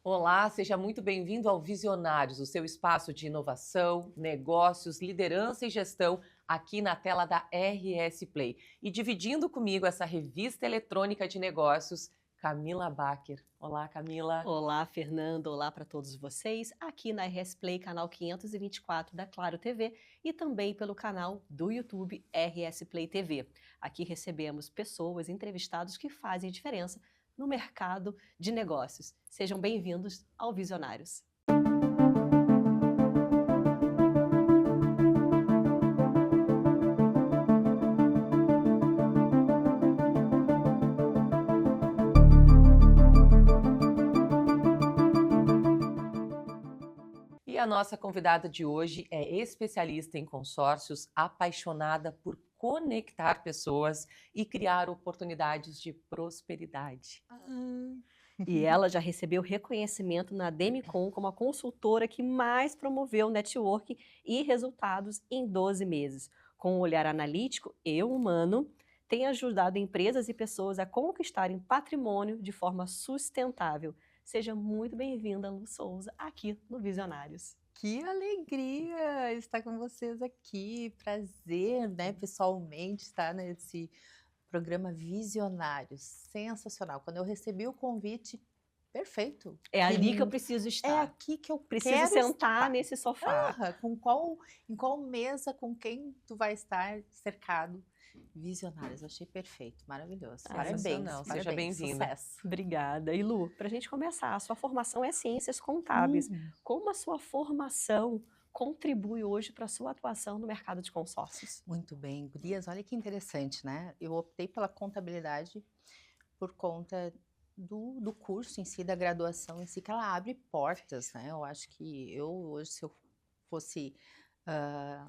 Olá, seja muito bem-vindo ao Visionários, o seu espaço de inovação, negócios, liderança e gestão aqui na tela da RS Play. E dividindo comigo essa revista eletrônica de negócios, Camila Bacher. Olá, Camila. Olá, Fernando. Olá para todos vocês, aqui na RS Play, canal 524 da Claro TV e também pelo canal do YouTube RS Play TV. Aqui recebemos pessoas, entrevistados que fazem diferença no mercado de negócios. Sejam bem-vindos ao Visionários. E a nossa convidada de hoje é especialista em consórcios, apaixonada por conectar pessoas e criar oportunidades de prosperidade. E ela já recebeu reconhecimento na Demicon como a consultora que mais promoveu network e resultados em 12 meses. Com um olhar analítico e humano, tem ajudado empresas e pessoas a conquistarem patrimônio de forma sustentável. Seja muito bem-vinda, Lu Souza, aqui no Visionários. Que alegria estar com vocês aqui, prazer, né, pessoalmente estar nesse programa Visionários, sensacional. Quando eu recebi o convite, perfeito. É ali que eu preciso É estar. aqui que eu Preciso quero sentar estar. nesse sofá. Em qual mesa, com quem tu vai estar cercado? Visionários, achei perfeito, maravilhoso. Parabéns, Sensacional, seja parabéns, bem-vinda. sucesso. Obrigada. E Lu, para a gente começar, a sua formação é Ciências Contábeis. Uhum. Como a sua formação contribui hoje para a sua atuação no mercado de consórcios? Muito bem, gurias, olha que interessante, né? Eu optei pela contabilidade por conta do curso em si, da graduação em si, que ela abre portas, né? Eu acho que eu hoje, se eu fosse ah,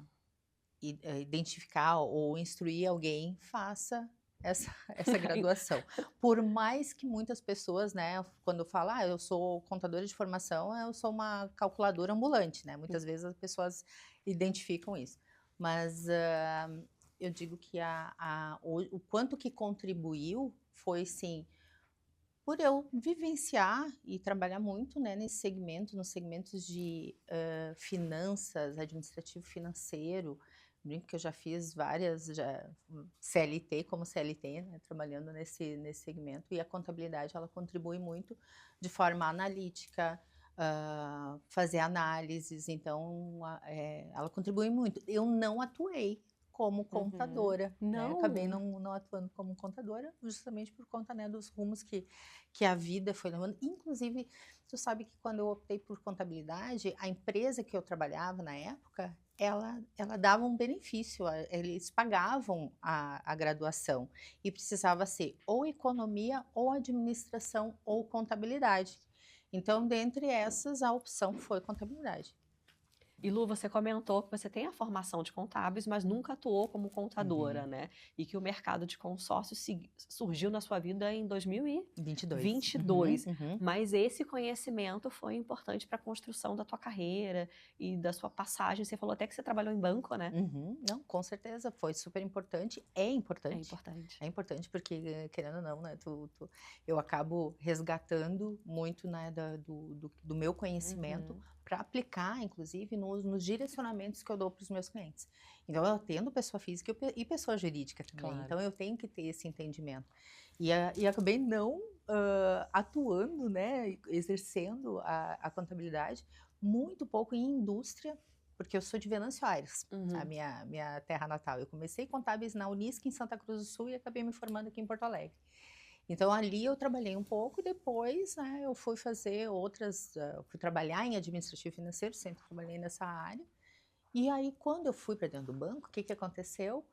identificar ou instruir alguém, faça essa graduação. Por mais que muitas pessoas, né, quando falam, eu sou contadora de formação, eu sou uma calculadora ambulante, né? Muitas vezes as pessoas identificam isso. Mas eu digo que o quanto que contribuiu foi, sim, por eu vivenciar e trabalhar muito, né, nesse segmento, nos segmentos de finanças, administrativo financeiro. Brinco que eu já fiz várias CLT como CLT, né, trabalhando nesse segmento, e a contabilidade ela contribui muito de forma analítica, fazer análises, então ela contribui muito. Eu não atuei como contadora, né? Acabei Não. não atuando como contadora, justamente por conta, né, dos rumos que a vida foi levando. Inclusive, tu sabe que quando eu optei por contabilidade, a empresa que eu trabalhava na época, ela dava um benefício, eles pagavam a graduação e precisava ser ou economia, ou administração, ou contabilidade. Então, dentre essas, a opção foi contabilidade. E Lu, você comentou que você tem a formação de contábeis, mas nunca atuou como contadora, Uhum. né? E que o mercado de consórcios surgiu na sua vida em 22. 2022. Uhum. Mas esse conhecimento foi importante para a construção da tua carreira e da sua passagem. Você falou até que você trabalhou em banco, né? Uhum. Não, com certeza, foi super importante, é É importante. importante. É importante porque, querendo ou não, né, eu acabo resgatando muito, né, do meu conhecimento Uhum. para aplicar, inclusive, nos direcionamentos que eu dou para os meus clientes. Então, eu atendo pessoa física e pessoa jurídica também, Claro. então eu tenho que ter esse entendimento. E acabei não atuando, né, exercendo a contabilidade, muito pouco em indústria, porque eu sou de Venâncio Aires, a Uhum. minha terra natal. Eu comecei contábeis na Unisc em Santa Cruz do Sul e acabei me formando aqui em Porto Alegre. Então ali eu trabalhei um pouco e depois, né, eu fui fazer fui trabalhar em administrativo financeiro, sempre trabalhei nessa área. E aí quando eu fui para dentro do banco, o que aconteceu?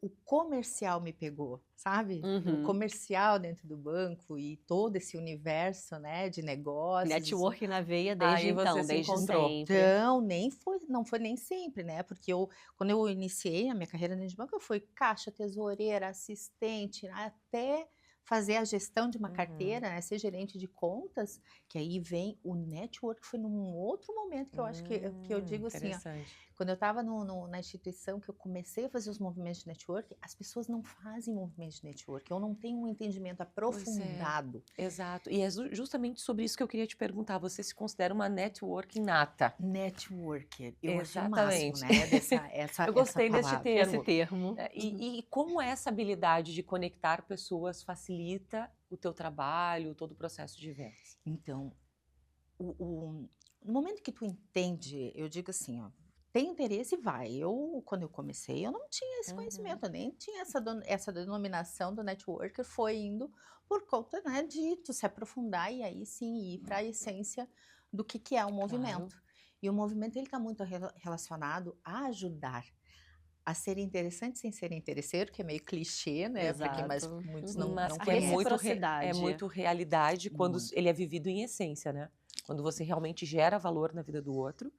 O comercial me pegou, sabe? O Uhum. comercial dentro do banco e todo esse universo, né, de negócios. Network na veia desde Aí você então, se desde encontrou. sempre. Então, não foi nem sempre, né, porque quando eu iniciei a minha carreira dentro de banco, eu fui caixa, tesoureira, assistente, até fazer a gestão de uma Uhum. carteira, né, ser gerente de contas, que aí vem o network, foi num outro momento que eu acho que eu digo assim, ó, Interessante. quando eu estava na instituição que eu comecei a fazer os movimentos de network, as pessoas não fazem movimentos de network, eu não tenho um entendimento Pois é, aprofundado. exato. E é justamente sobre isso que eu queria te perguntar. Você se considera uma networking nata? Networker, eu achei o máximo, Exatamente. né, Eu essa gostei deste palavra. Esse termo. termo. E como essa habilidade de conectar pessoas facilita o teu trabalho, todo o processo de vendas? Então, no momento que tu entende, eu digo assim, ó, tem interesse, vai. Quando eu comecei, eu não tinha esse Uhum, conhecimento, eu nem tinha essa denominação do networker, foi indo por conta, né, de tu se aprofundar e aí sim ir para a essência do que é o claro. movimento. E o movimento ele está muito relacionado a ajudar a ser interessante sem ser interesseiro, que é meio clichê, né? Porque mas Exato. muitos Uhum. Mas não A que é muito, conhecem. é reciprocidade. muito realidade quando Muito. ele é vivido em essência, né? Quando você realmente gera valor na vida do outro,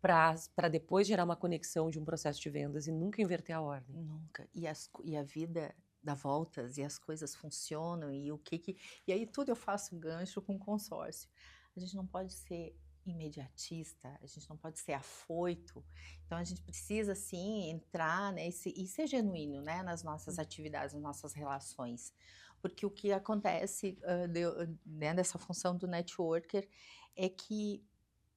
para depois gerar uma conexão de um processo de vendas e nunca inverter a ordem. Nunca. E a vida dá voltas e as coisas funcionam e o que que. E aí tudo eu faço gancho com consórcio. A gente não pode ser imediatista, a gente não pode ser afoito. Então a gente precisa sim entrar, né, e ser genuíno, né, nas nossas atividades, nas nossas relações. Porque o que acontece né, dessa função do networker é que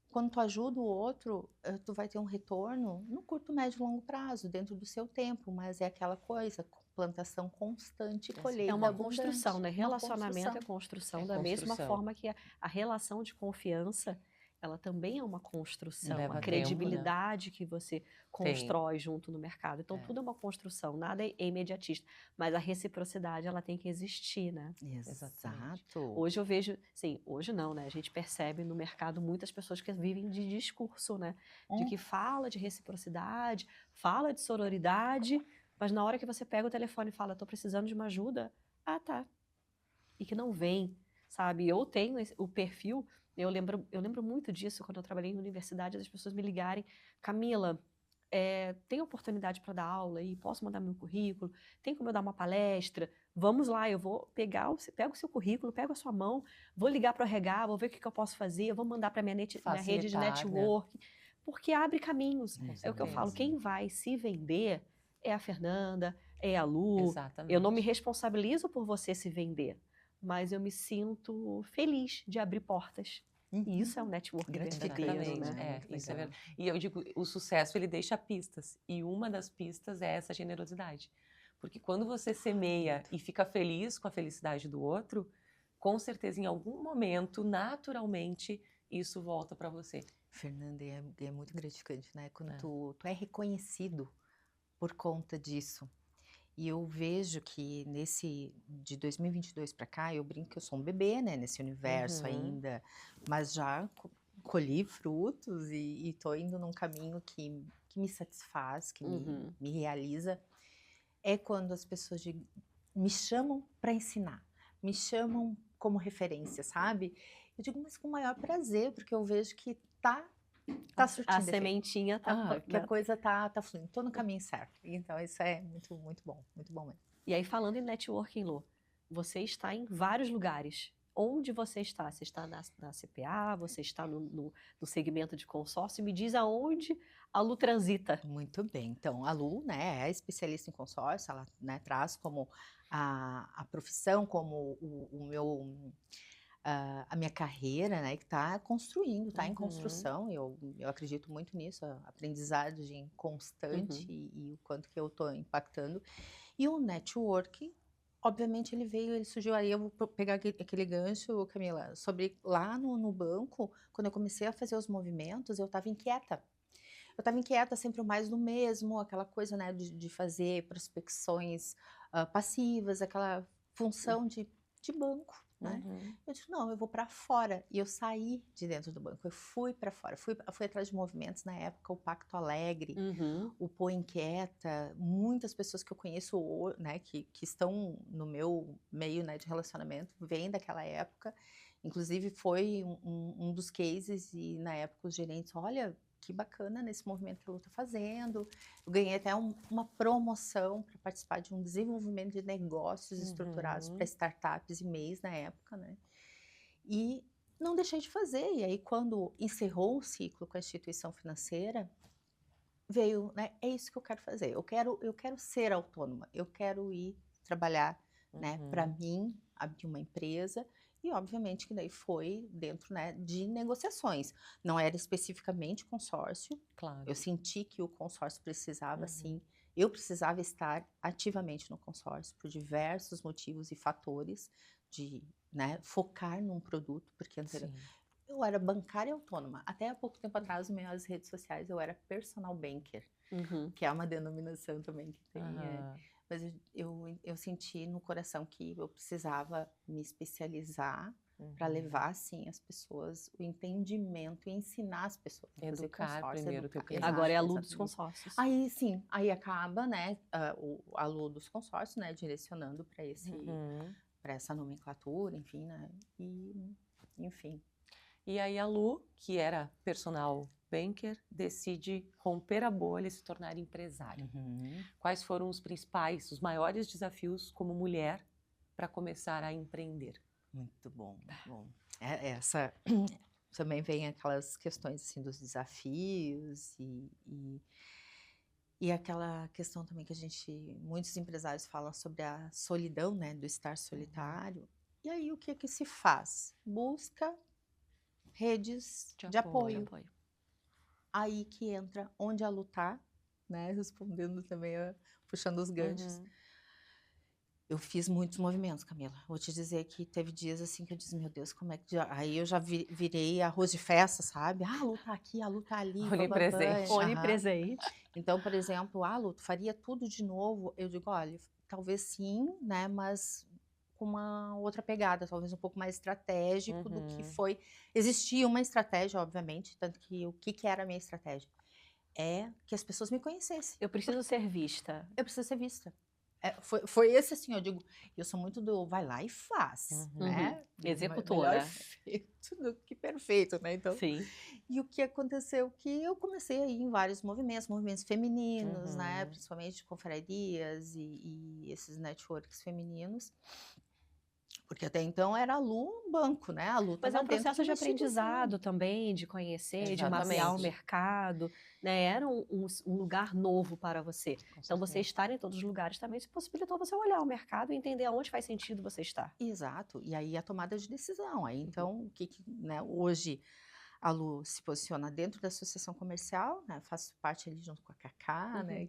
quando tu ajuda o outro, tu vai ter um retorno no curto, médio e longo prazo, dentro do seu tempo, mas é aquela coisa, plantação constante, É colheita uma construção, abundante, né? uma Relacionamento é construção. construção, É da mesma construção. forma que a relação de confiança, ela também é uma construção, a Leva tempo, né? credibilidade que você Tem. constrói junto no mercado. Então, É, tudo é uma construção, nada é imediatista, mas a reciprocidade, ela tem que existir, né? exatamente. Exato. Hoje eu vejo, sim, hoje não, né? A gente percebe no mercado muitas pessoas que vivem de discurso, né? De Hum, que fala de reciprocidade, fala de sororidade, mas na hora que você pega o telefone e fala, tô precisando de uma ajuda, ah, tá. E que não vem, sabe? Eu tenho o perfil, eu lembro muito disso quando eu trabalhei na universidade, as pessoas me ligarem, Camila, tem oportunidade para dar aula e posso mandar meu currículo? Tem como eu dar uma palestra? Vamos lá, eu vou pego o seu currículo, pego a sua mão, vou ligar para o RH, vou ver o que eu posso fazer, eu vou mandar para minha rede de Facilitar, né? network, porque abre caminhos. Com É o que eu falo, certeza. quem vai se vender é a Fernanda, é a Lu. Eu não me Exatamente. responsabilizo por você se vender, mas eu me sinto feliz de abrir portas. E isso é um network verdadeiro, gratificante, né? né? Muito Isso é legal. verdade. E eu digo, o sucesso ele deixa pistas. E uma das pistas é essa generosidade. Porque quando você semeia e fica feliz com a felicidade do outro, com certeza em algum momento, naturalmente, isso volta para você. Fernanda, é muito gratificante, né? Quando É. tu é reconhecido por conta disso. E eu vejo que de 2022 para cá, eu brinco que eu sou um bebê, né, nesse universo Uhum. ainda, mas já colhi frutos e tô indo num caminho que me satisfaz, que Uhum. me realiza. É quando as pessoas me chamam para ensinar, me chamam como referência, sabe? Eu digo, mas com o maior prazer, porque eu vejo que tá A surtindo efeito. sementinha tá, Aham, que a né? coisa tá fluindo, tô no caminho certo. Então isso é muito, muito bom mesmo. E aí, falando em networking, Lu, você está em vários lugares. Onde você está? Você está na CPA? Você está no segmento de consórcio? Me diz aonde a Lu transita. Muito bem. Então, a Lu, né, é especialista em consórcio, ela, né, traz como a profissão, como a minha carreira, né, que está construindo, está em Uhum. construção, eu acredito muito nisso, a aprendizagem constante Uhum. e o quanto que eu estou impactando. E o network, obviamente, ele surgiu aí, eu vou pegar aquele gancho, Camila, sobre lá no banco, quando eu comecei a fazer os movimentos, eu estava inquieta. Eu estava inquieta, sempre o mais do mesmo, aquela coisa, né, de fazer prospecções passivas, aquela função de banco, né? Uhum. Eu disse, não, eu vou para fora. E eu saí de dentro do banco, eu fui para fora, fui atrás de movimentos na época, o Pacto Alegre, Uhum. o Pô Inquieta, muitas pessoas que eu conheço, né, que estão no meu meio, né, de relacionamento, vêm daquela época. Inclusive foi um dos cases e na época os gerentes, olha, que bacana nesse movimento que a Lu está fazendo. Eu ganhei até uma promoção para participar de um desenvolvimento de negócios estruturados para startups e MEIs na época, né? E não deixei de fazer. E aí, quando encerrou o ciclo com a instituição financeira, veio, né? É isso que eu quero fazer. Eu quero ser autônoma. Eu quero ir trabalhar, né? Para mim, abrir uma empresa. E, obviamente, que daí foi dentro, né, de negociações. Não era especificamente consórcio. Claro. Eu senti que o consórcio precisava, sim. Eu precisava estar ativamente no consórcio por diversos motivos e fatores de, né, focar num produto, porque eu era bancária autônoma. Até há pouco tempo atrás, nas minhas redes sociais, eu era personal banker, que é uma denominação também que tem. Mas eu senti no coração que eu precisava me especializar para levar, assim, as pessoas, o entendimento e ensinar as pessoas a fazer Educar consórcio. primeiro o teu cliente. Agora é a Lu dos consórcios. Aí, sim, aí acaba, né, a Lu dos consórcios, né, direcionando para para essa nomenclatura, enfim, né, e, enfim. E aí a Lu, que era personal banker, decide romper a bolha e se tornar empresária. Quais foram os principais, os maiores desafios como mulher para começar a empreender? Muito bom, muito bom. Essa também vem aquelas questões assim dos desafios e aquela questão também que muitos empresários falam sobre a solidão, né, do estar solitário. E aí o que se faz? Busca redes de apoio. Aí que entra onde a Lu tá, né, respondendo também, puxando os ganchos. Eu fiz muitos movimentos, Camila. Vou te dizer que teve dias assim que eu disse, meu Deus, como é que... Aí eu já virei arroz de festa, sabe? Ah, a Lu tá aqui, a Lu tá ali. Onipresente. Onipresente. Então, por exemplo, Lu, tu faria tudo de novo? Eu digo, olha, talvez sim, né? Mas com uma outra pegada, talvez um pouco mais estratégico do que foi... Existia uma estratégia, obviamente, tanto que o que era a minha estratégia? É que as pessoas me conhecessem. Eu preciso ser vista. Eu preciso ser vista. Foi esse assim, eu digo, eu sou muito do vai lá e faz, né? Executora. Melhor feito do que perfeito, né? Então, sim. E o que aconteceu? Que eu comecei a ir em vários movimentos femininos, né? Principalmente confrarias e esses networks femininos. Porque até então era a Lu um banco, né? A Lu Mas é um processo de aprendizado também, de conhecer, de mapear o mercado, né? Era um lugar novo para você. Então, você estar em todos os lugares também se possibilitou você olhar o mercado e entender aonde faz sentido você estar. Exato. E aí a tomada de decisão. Aí, então, o que né, hoje a Lu se posiciona dentro da associação comercial, né? Faço parte ali junto com a Cacá, né?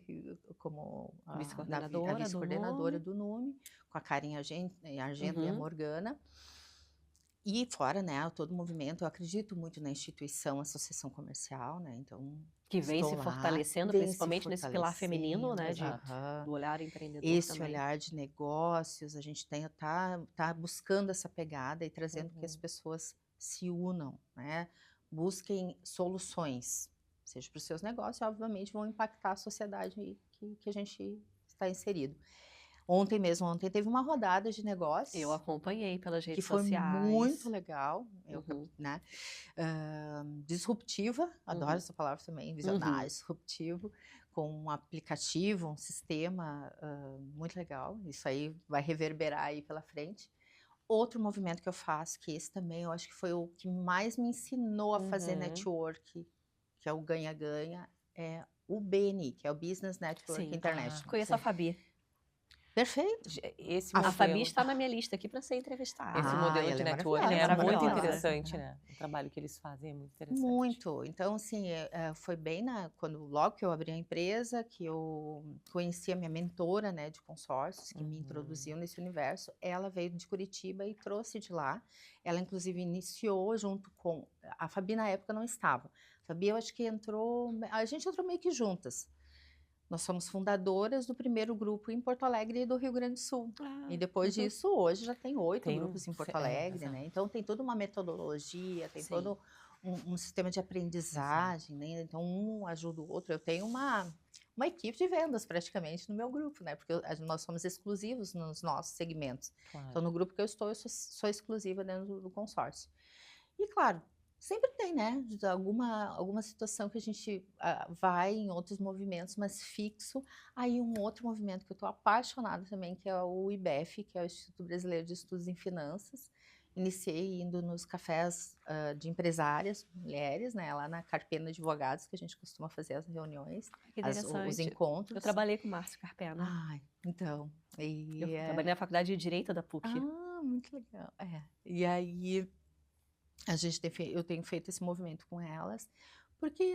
Como a vice-coordenadora do NUME, com a Karen Argento e a Morgana. E fora, né, todo o movimento, eu acredito muito na instituição, associação comercial, né? Então, que vem se fortalecendo, principalmente nesse pilar feminino, né? Do olhar empreendedor esse também. olhar de negócios, a gente tá buscando essa pegada e trazendo que as pessoas se unam, né? Busquem soluções, seja para os seus negócios, obviamente vão impactar a sociedade que a gente está inserido. Ontem teve uma rodada de negócios. Eu acompanhei pelas redes que foi sociais. muito legal, né? Disruptiva, adoro essa palavra também, visionário, disruptivo, com um aplicativo, um sistema muito legal. Isso aí vai reverberar aí pela frente. Outro movimento que eu faço, que esse também eu acho que foi o que mais me ensinou a fazer network, que é o ganha-ganha, é o BNI, que é o Business Network International. Conheço a Fabi. Perfeito. A Fabi está na minha lista aqui para ser entrevistada. Esse modelo de network é muito interessante, né? O trabalho que eles fazem é muito interessante. Muito. Então, assim, foi bem logo que eu abri a empresa, que eu conheci a minha mentora, né, de consórcios, que me introduziu nesse universo. Ela veio de Curitiba e trouxe de lá. Ela, inclusive, iniciou junto com... A Fabi, na época, não estava. A Fabi, eu acho que a gente entrou meio que juntas. Nós somos fundadoras do primeiro grupo em Porto Alegre e do Rio Grande do Sul. E depois disso, hoje já tem 8 grupos em Porto Alegre, né? Então, tem toda uma metodologia, tem todo um sistema de aprendizagem, né? Então, um ajuda o outro. Eu tenho uma equipe de vendas, praticamente, no meu grupo, né? Porque nós somos exclusivos nos nossos segmentos. Então, no grupo que eu estou, eu sou exclusiva dentro do consórcio. E, claro, Sempre tem, né, de alguma situação que a gente, vai em outros movimentos, mas fixo. Aí um outro movimento que eu estou apaixonada também, que é o IBEF, que é o Instituto Brasileiro de Estudos em Finanças. Iniciei indo nos cafés, de empresárias, mulheres, né, lá na Carpena Advogados, que a gente costuma fazer as reuniões, Que os interessante. Eu encontros. trabalhei com o Márcio Carpena. Ai, então, Eu trabalhei na Faculdade de Direito da PUC. muito legal. É. E aí eu tenho feito esse movimento com elas, porque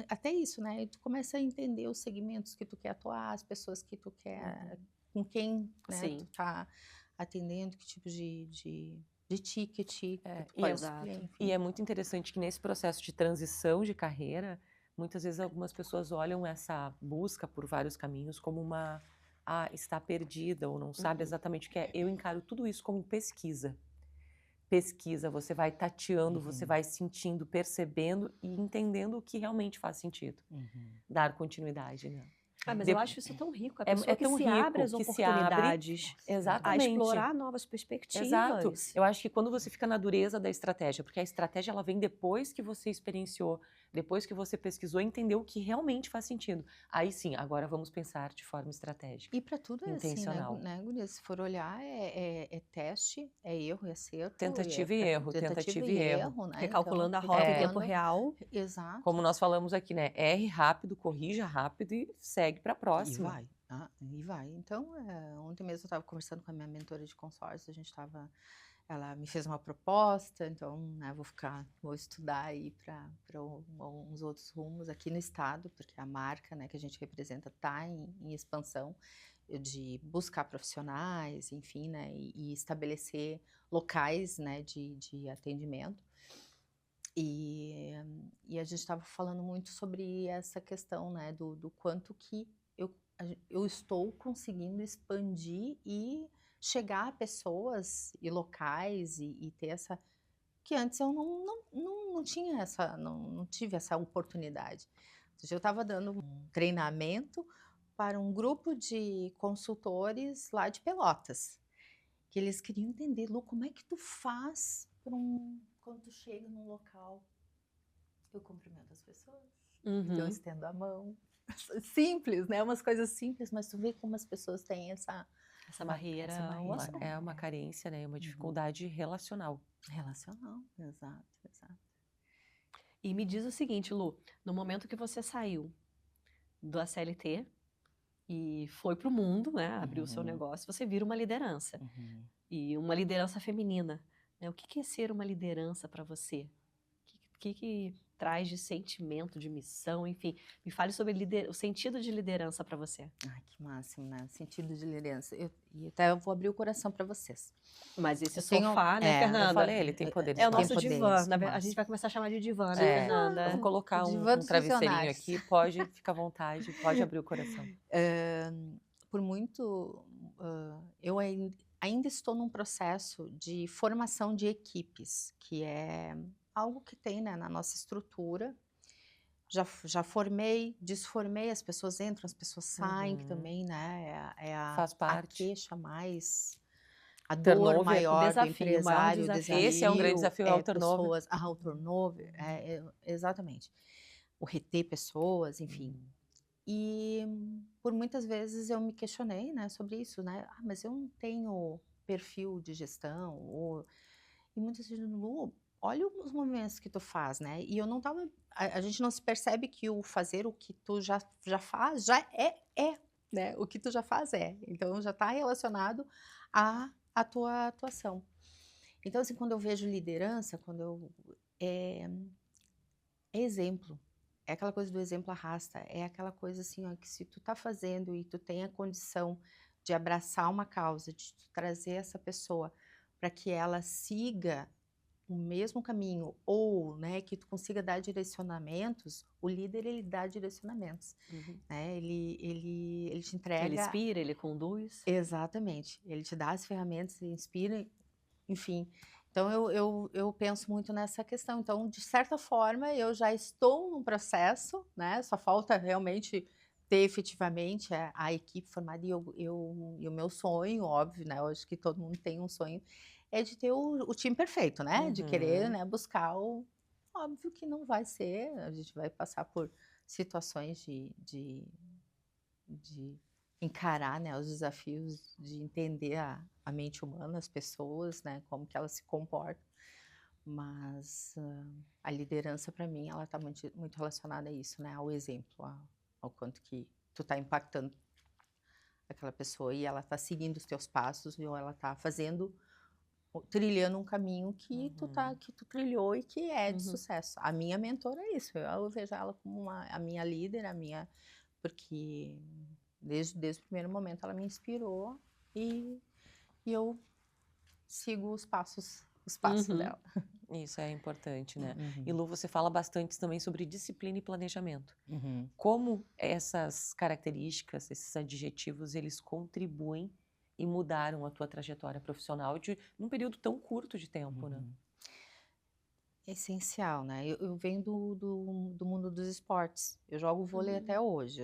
até isso, né? Tu começa a entender os segmentos que tu quer atuar, as pessoas que tu quer, com quem, né, tu Sim. tá atendendo, que tipo de ticket que tu e pode exato. escolher, E enfim. é muito interessante que nesse processo de transição de carreira, muitas vezes algumas pessoas olham essa busca por vários caminhos como uma, está perdida ou não sabe exatamente o que é. Eu encaro tudo isso como pesquisa. Pesquisa, você vai tateando, você vai sentindo, percebendo e entendendo o que realmente faz sentido. Dar continuidade, né? Mas De- eu acho isso tão rico, a É- pessoa é que tão se rico, abre às que se abre. oportunidades, a Exatamente. explorar novas perspectivas. Exato. Eu acho que quando você fica na dureza da estratégia, porque a estratégia ela vem depois que você experienciou, depois que você pesquisou e entendeu o que realmente faz sentido. Aí sim, agora vamos pensar de forma estratégica. E para tudo é assim, Intencional. né, Guria? Se for olhar, é teste, é erro e acerto. Tentativa e erro, Tentativa e erro, né? Recalculando Então, a rota em tempo recalculando. real. Exato. Como nós falamos aqui, né? Erre rápido, corrija rápido e segue para a próxima. E vai. E vai. Então, ontem mesmo eu estava conversando com a minha mentora de consórcio, ela me fez uma proposta, então, né, vou estudar aí para uns outros rumos aqui no estado, porque a marca, né, que a gente representa está em expansão, de buscar profissionais, enfim, né, e estabelecer locais, né, de atendimento. E a gente estava falando muito sobre essa questão, né, do quanto que eu estou conseguindo expandir e chegar a pessoas e locais e ter essa... Que antes eu não tinha não tive essa oportunidade. Ou seja, eu estava dando um treinamento para um grupo de consultores lá de Pelotas, que eles queriam entender, Lu, como é que tu faz quando tu chega num local? Eu cumprimento as pessoas, eu estendo a mão. Simples, né? Umas coisas simples, mas tu vê como as pessoas têm essa barreira. É uma carência, né? Uma dificuldade relacional. Relacional, exato. E me diz o seguinte, Lu, no momento que você saiu da CLT e foi para o mundo, né, abriu o seu negócio, você vira uma liderança. E uma liderança feminina. Né? O que é ser uma liderança para você? O que traz de sentimento, de missão, enfim. Me fale sobre o sentido de liderança para você. Ai, que máximo, né? Sentido de liderança. E até eu vou abrir o coração para vocês. Mas esse Eu tenho- sofá, né, Fernanda? Eu falei, ele tem poderes. É o Tem nosso poderes, divã. que A gente máximo. vai começar a chamar de divã, né, É, Fernanda? Vamos colocar um Divã dos travesseirinho funcionários. aqui, pode ficar à vontade, pode abrir o coração. Por muito... eu ainda estou num processo de formação de equipes, que é algo que tem, né, na nossa estrutura. Já formei, desformei, as pessoas entram, as pessoas saem, que também, né, Faz parte. a queixa mais, a Turnover, dor maior o desafio, do empresário, o maior o desafio. desafio. Esse é um grande desafio, é o turnover. O turnover, exatamente. O reter pessoas, enfim. E por muitas vezes eu me questionei, né, sobre isso, né, mas eu não tenho perfil de gestão, e muitas vezes, Lu, olha os movimentos que tu faz, né, e eu não tava, a gente não se percebe que o fazer o que tu já faz, já né, o que tu já faz então já está relacionado à tua atuação. Então, assim, quando eu vejo liderança, é exemplo. É aquela coisa do exemplo arrasta, é aquela coisa assim, ó, que se tu tá fazendo e tu tem a condição de abraçar uma causa, de tu trazer essa pessoa para que ela siga o mesmo caminho, ou, né, que tu consiga dar direcionamentos, o líder, ele dá direcionamentos, né, ele te entrega... Ele inspira, ele conduz. Exatamente, ele te dá as ferramentas, ele inspira, enfim... Então, eu penso muito nessa questão. Então, de certa forma, eu já estou num processo, né? Só falta realmente ter efetivamente a equipe formada. E o meu sonho, óbvio, né? Eu acho que todo mundo tem um sonho, é de ter o time perfeito, né? De querer, Uhum. né, buscar o... Óbvio que não vai ser, a gente vai passar por situações de encarar, né, os desafios de entender a mente humana, as pessoas, né, como que elas se comportam. Mas a liderança, para mim, ela está muito relacionada a isso, né, ao exemplo, ao quanto que tu está impactando aquela pessoa e ela está seguindo os teus passos ou ela está trilhando um caminho que tu trilhou e que é de Uhum. sucesso. A minha mentora é isso, eu vejo ela como a minha líder, porque desde o primeiro momento ela me inspirou e, e eu sigo os passos Uhum. dela. Isso é importante, né? E Uhum, Lu, você fala bastante também sobre disciplina e planejamento. uhum. Como essas características, esses adjetivos, eles contribuem e mudaram a tua trajetória profissional num período tão curto de tempo, né? Uhum. É essencial, né? Eu venho do mundo dos esportes. Eu jogo vôlei até hoje.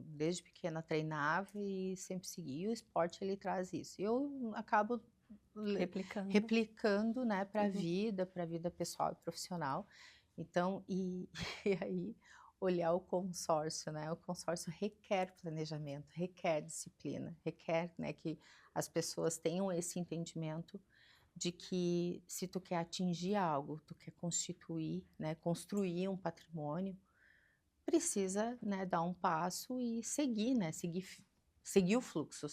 Desde pequena treinava e sempre segui. E o esporte ele traz isso. Eu acabo Replicando. replicando, né, Uhum. para a vida pessoal e profissional. Então, e aí olhar o consórcio, né? O consórcio requer planejamento, requer disciplina, requer, né, que as pessoas tenham esse entendimento de que se tu quer atingir algo, tu quer constituir, né, construir um patrimônio, precisa, né, dar um passo e seguir, né, seguir o fluxo,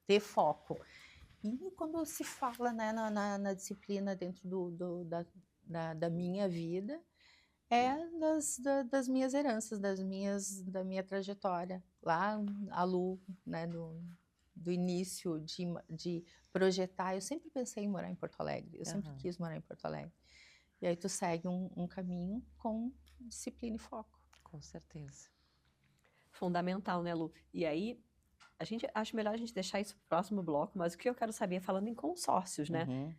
ter foco. E quando se fala, né, na disciplina dentro da minha vida, é das minhas heranças, da minha trajetória. Lá, a Lu, né, do início de projetar, eu sempre pensei em morar em Porto Alegre, eu sempre Aham, quis morar em Porto Alegre. E aí tu segue um caminho com disciplina e foco. com certeza. Fundamental, né, Lu? E aí, acho melhor a gente deixar isso pro próximo bloco, mas o que eu quero saber, falando em consórcios, né? Uhum,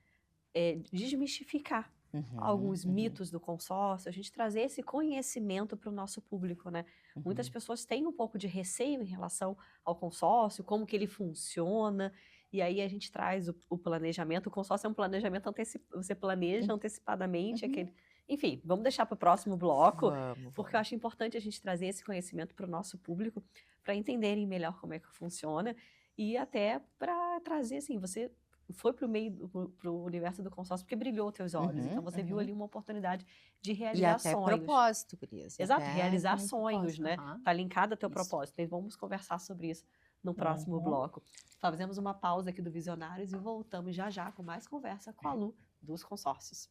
É desmistificar uhum, alguns uhum, mitos do consórcio, a gente trazer esse conhecimento para o nosso público, né? Muitas uhum, pessoas têm um pouco de receio em relação ao consórcio, como que ele funciona, e aí a gente traz o planejamento. O consórcio é um planejamento você planeja antecipadamente uhum. aquele. Enfim, vamos deixar para o próximo bloco, Vamos, porque eu vamos. acho importante a gente trazer esse conhecimento para o nosso público, para entenderem melhor como é que funciona e até para trazer, assim, você foi para o meio, para o universo do consórcio porque brilhou teus olhos. Então Uhum, você viu uhum. ali uma oportunidade de E realizar até sonhos. propósito, Cris, e Exato, até realizar também sonhos, propósito. né? Aham, Tá linkado ao teu isso. propósito. E vamos conversar sobre isso no próximo Uhum. bloco. Fazemos uma pausa aqui do Visionários e voltamos já já com mais conversa com a Lu dos consórcios.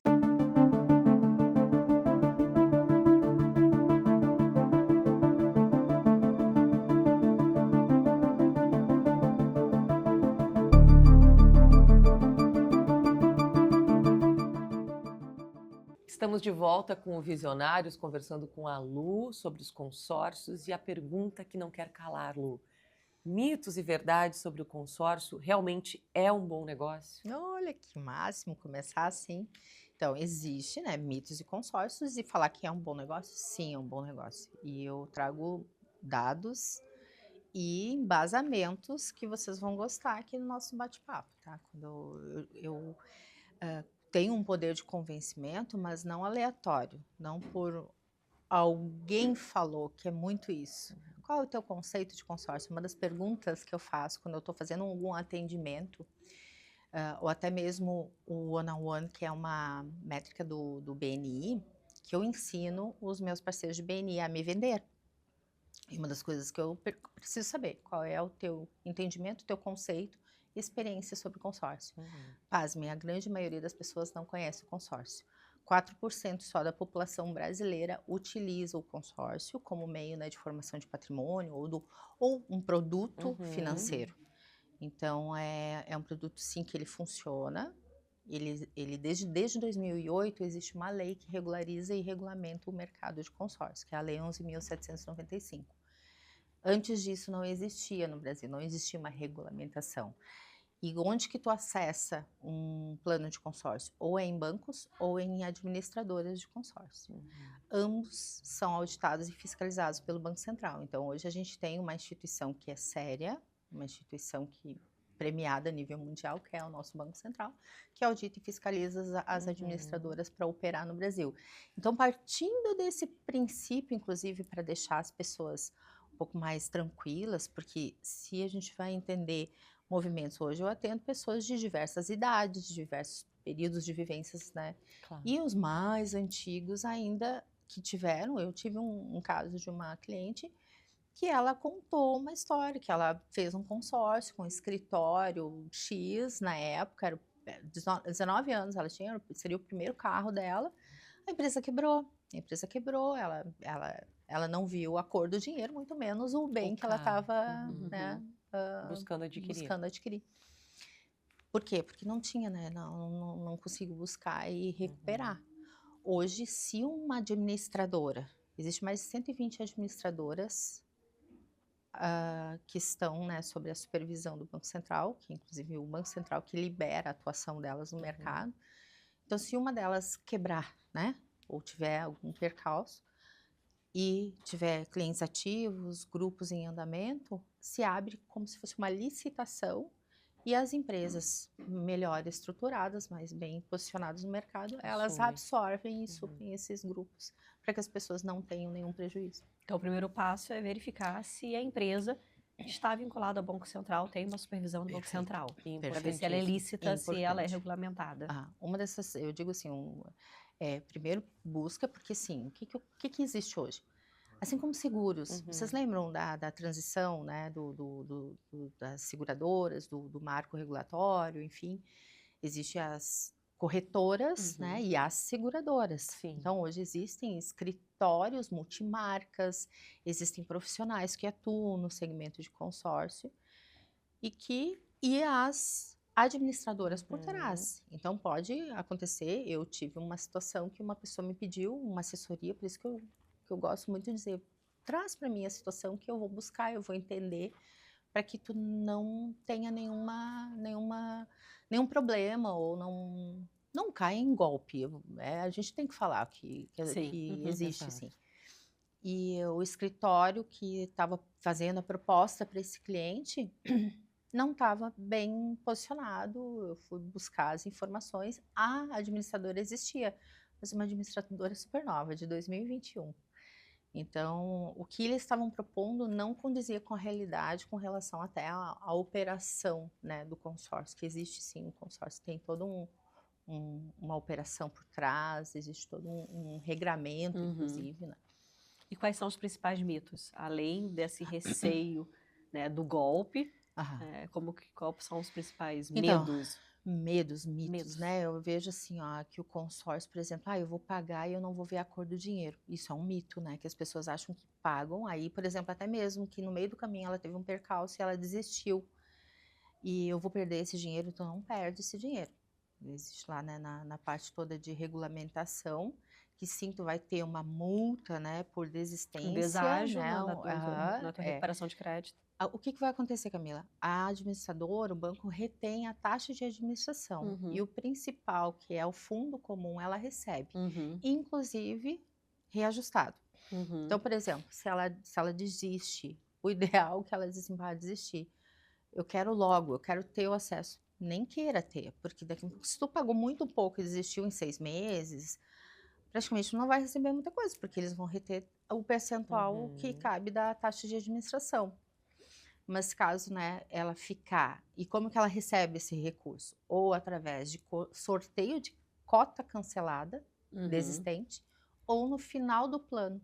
Estamos de volta com o Visionários, conversando com a Lu sobre os consórcios e a pergunta que não quer calar, Lu. Mitos e verdades sobre o consórcio realmente é um bom negócio? Olha que máximo começar assim. Então, existe, né, mitos e consórcios, e falar que é um bom negócio, sim, é um bom negócio. E eu trago dados e embasamentos que vocês vão gostar aqui no nosso bate-papo, tá? Quando tenho um poder de convencimento, mas não aleatório, não por alguém falou, que é muito isso. Qual é o teu conceito de consórcio? Uma das perguntas que eu faço quando eu estou fazendo algum atendimento, ou até mesmo o one-on-one, que é uma métrica do BNI, que eu ensino os meus parceiros de BNI a me vender. E uma das coisas que eu preciso saber, qual é o teu entendimento, o teu conceito e experiência sobre consórcio. Pasmem, a grande maioria das pessoas não conhece o consórcio. 4% só da população brasileira utiliza o consórcio como meio, né, de formação de patrimônio ou um produto financeiro. Então, é um produto, sim, que ele funciona. Ele desde 2008, existe uma lei que regulariza e regulamenta o mercado de consórcio, que é a Lei 11.795. Antes disso, não existia no Brasil, não existia uma regulamentação. E onde que tu acessa um plano de consórcio? Ou é em bancos ou em administradoras de consórcio. Ambos são auditados e fiscalizados pelo Banco Central. Então, hoje a gente tem uma instituição que é séria, uma instituição que premiada a nível mundial, que é o nosso Banco Central, que audita e fiscaliza as administradoras para operar no Brasil. Então, partindo desse princípio, inclusive, para deixar as pessoas um pouco mais tranquilas, porque se a gente vai entender movimentos hoje, eu atendo pessoas de diversas idades, de diversos períodos de vivências, né? Claro. E os mais antigos ainda que tiveram, eu tive um caso de uma cliente que ela contou uma história, que ela fez um consórcio com um escritório X na época, era 19 anos ela tinha, seria o primeiro carro dela, a empresa quebrou, ela não viu a cor do dinheiro, muito menos o bem que ela carro. estava, Uhum. né, Buscando adquirir. buscando adquirir. Por quê? Porque não tinha, né, não consigo buscar e recuperar. Hoje, se uma administradora, existe mais de 120 administradoras que estão, né, sob a supervisão do Banco Central, que inclusive o Banco Central que libera a atuação delas no mercado. Então, se uma delas quebrar, né, ou tiver algum percalço e tiver clientes ativos, grupos em andamento, se abre como se fosse uma licitação e as empresas melhor estruturadas, mas bem posicionadas no mercado, elas Assumem. absorvem e suprem esses grupos para que as pessoas não tenham nenhum prejuízo. Então, o primeiro passo é verificar se a empresa está vinculada ao Banco Central, tem uma supervisão do Banco Perfeito. Central, para ver se Importantíssimo. ela é lícita, se ela é Importante. regulamentada. Uma dessas, eu digo assim, primeiro busca, porque assim, o que existe hoje? Assim como seguros, vocês lembram da transição, né, das seguradoras, do marco regulatório, enfim, existem as corretoras, né, e as seguradoras. Sim. Então, hoje existem escritórios multimarcas, existem profissionais que atuam no segmento de consórcio e as administradoras por trás. Então, pode acontecer, eu tive uma situação que uma pessoa me pediu uma assessoria, por isso que eu gosto muito de dizer, traz para mim a situação que eu vou buscar, eu vou entender, para que tu não tenha nenhum problema ou não caia em golpe. A gente tem que falar que existe, exato. sim. E o escritório que estava fazendo a proposta para esse cliente não estava bem posicionado, eu fui buscar as informações, a administradora existia, mas uma administradora super nova, de 2021. Então, o que eles estavam propondo não condizia com a realidade com relação até à operação, né, do consórcio, que existe sim, o consórcio tem todo uma operação por trás, existe todo um regramento, inclusive, né? E quais são os principais mitos? Além desse receio, né, do golpe, quais são os principais Então, medos? Mitos, né? Eu vejo assim, ó, que o consórcio, por exemplo, eu vou pagar e eu não vou ver a cor do dinheiro. Isso é um mito, né? Que as pessoas acham que pagam. Aí, por exemplo, até mesmo que no meio do caminho ela teve um percalço e ela desistiu. E eu vou perder esse dinheiro, então não perde esse dinheiro. Existe lá, né, na parte toda de regulamentação, que sim, tu vai ter uma multa, né, por desistência. Um deságio né? na tua recuperação de crédito. O que vai acontecer, Camila? A administradora, o banco retém a taxa de administração. E o principal, que é o fundo comum, ela recebe. Inclusive, reajustado. Então, por exemplo, se ela desiste, o ideal é que ela diz assim, vai desistir. Eu quero ter o acesso. Nem queira ter, porque daqui a pouco, se tu pagou muito pouco e desistiu em 6 meses, praticamente não vai receber muita coisa, porque eles vão reter o percentual que cabe da taxa de administração. Mas caso, né, ela ficar, e como que ela recebe esse recurso? Ou através de sorteio de cota cancelada, desistente, ou no final do plano,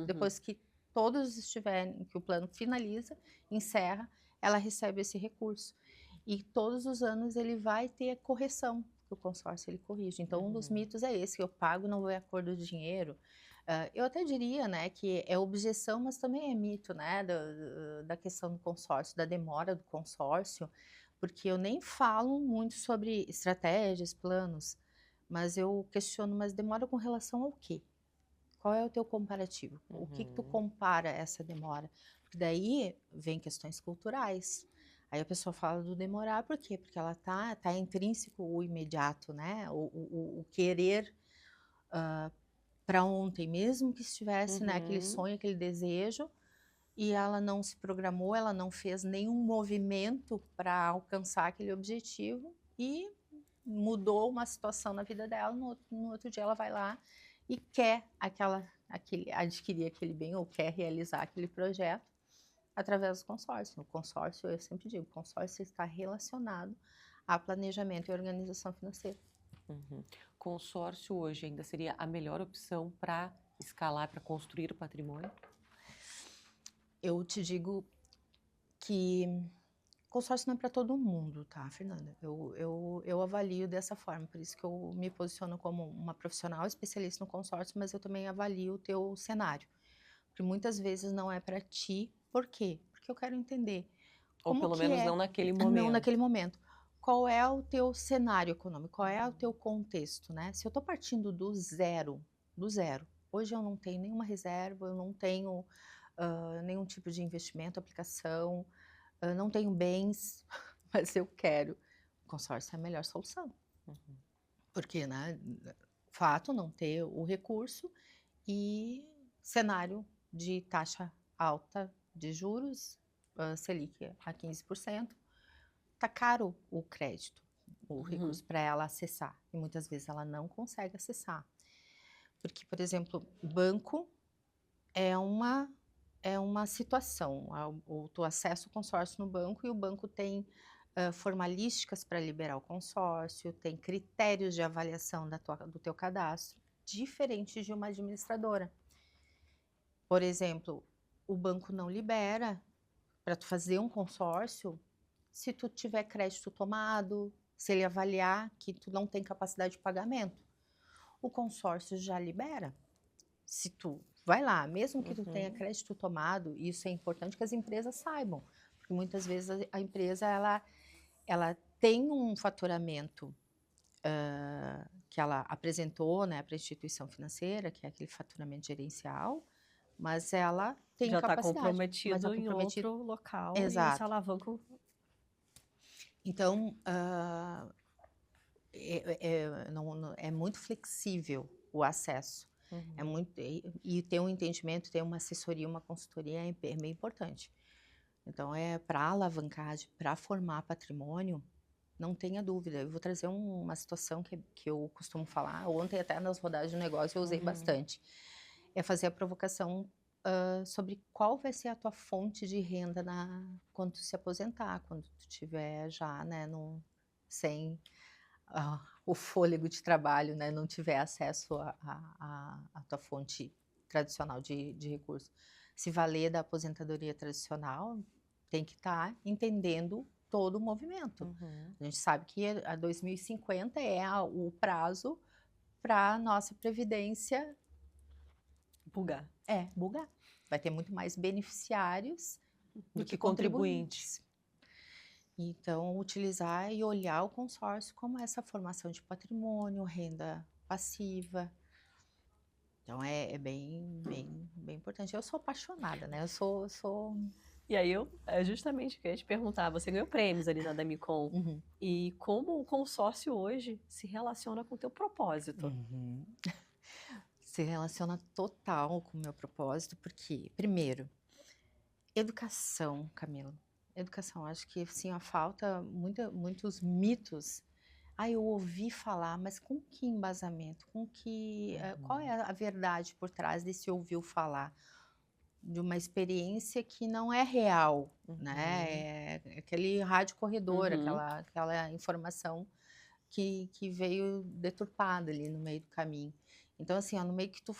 depois que todos estiverem, que o plano finaliza, encerra, ela recebe esse recurso. E todos os anos ele vai ter correção, que o consórcio ele corrige. Então, um dos mitos é esse, que eu pago, não vou ver a cor do dinheiro. Eu até diria, né, que é objeção, mas também é mito, né, da questão do consórcio, da demora do consórcio, porque eu nem falo muito sobre estratégias, planos, mas eu questiono, mas demora com relação ao quê? Qual é o teu comparativo? O que tu compara essa demora? Porque daí vem questões culturais. Aí a pessoa fala do demorar, por quê? Porque ela tá intrínseco o imediato, né? O querer para ontem, mesmo que estivesse, né, aquele sonho, aquele desejo, e ela não se programou, ela não fez nenhum movimento para alcançar aquele objetivo e mudou uma situação na vida dela, no outro dia ela vai lá e quer adquirir aquele bem ou quer realizar aquele projeto através do consórcio. O consórcio, eu sempre digo, o consórcio está relacionado a planejamento e organização financeira. Uhum. Consórcio hoje ainda seria a melhor opção para escalar, para construir o patrimônio? Eu te digo que consórcio não é para todo mundo, tá, Fernanda? Eu avalio dessa forma, por isso que eu me posiciono como uma profissional especialista no consórcio, mas eu também avalio o teu cenário. Porque muitas vezes não é para ti. Por quê? Porque eu quero entender Ou como pelo que menos é. não naquele Não momento. naquele momento. Qual é o teu cenário econômico? Qual é o teu contexto, né? Se eu estou partindo do zero, hoje eu não tenho nenhuma reserva, eu não tenho nenhum tipo de investimento, aplicação, não tenho bens, mas eu quero. O consórcio é a melhor solução. Uhum. Porque, né, fato, não ter o recurso e cenário de taxa alta de juros, Selic a 15%, tá caro o crédito, o recurso para ela acessar. E muitas vezes ela não consegue acessar. Porque, por exemplo, banco é uma situação. Tu acessa o consórcio no banco e o banco tem formalísticas para liberar o consórcio, tem critérios de avaliação do teu cadastro, diferente de uma administradora. Por exemplo, o banco não libera para tu fazer um consórcio se tu tiver crédito tomado, se ele avaliar que tu não tem capacidade de pagamento. O consórcio já libera. Se tu vai lá, mesmo que tu tenha crédito tomado, isso é importante que as empresas saibam, porque muitas vezes a empresa ela tem um faturamento que ela apresentou, né, para a instituição financeira, que é aquele faturamento gerencial, mas ela tem Já está capacidade. comprometido em outro local e Exato. esse alavanca. Então, é muito flexível o acesso. É muito, e ter um entendimento, ter uma assessoria, uma consultoria é bem importante. Então, para alavancagem, para formar patrimônio, não tenha dúvida. Eu vou trazer uma situação que eu costumo falar. Ontem, até nas rodadas de negócio, eu usei bastante. É fazer a provocação sobre qual vai ser a tua fonte de renda quando tu se aposentar, quando tu tiver já, né, sem o fôlego de trabalho, né, não tiver acesso à tua fonte tradicional de recurso. Se valer da aposentadoria tradicional, tem que estar entendendo todo o movimento. A gente sabe que a 2050 é o prazo para a nossa previdência bugar. Bugar. Vai ter muito mais beneficiários do que contribuintes. Então, utilizar e olhar o consórcio como essa formação de patrimônio, renda passiva. Então, é bem importante. Eu sou apaixonada, né? Eu sou... E aí, é justamente o que eu ia te perguntar. Você ganhou prêmios ali na Damicon. E como o consórcio hoje se relaciona com o teu propósito? Se relaciona total com o meu propósito, porque, primeiro, educação, Camila. Educação, acho que sim, falta muitos mitos. Eu ouvi falar, mas com que embasamento? Qual é a verdade por trás desse ouviu falar? De uma experiência que não é real, né? É aquele rádio corredor, aquela informação que veio deturpada ali no meio do caminho. Então, assim, no meio que tu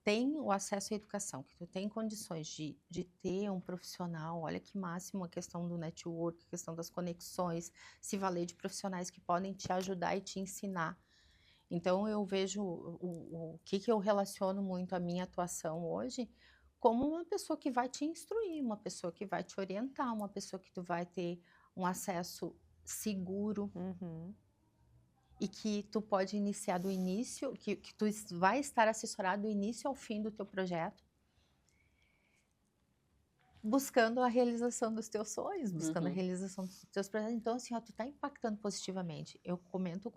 tem o acesso à educação, que tu tem condições de ter um profissional, olha que máximo a questão do network, a questão das conexões, se valer de profissionais que podem te ajudar e te ensinar. Então, eu vejo o que eu relaciono muito a minha atuação hoje como uma pessoa que vai te instruir, uma pessoa que vai te orientar, uma pessoa que tu vai ter um acesso seguro, e que tu pode iniciar do início, que tu vai estar assessorado do início ao fim do teu projeto. buscando a realização dos teus sonhos, buscando a Uhum. realização dos teus projetos. Então, assim, ó, tu tá impactando positivamente. Eu comento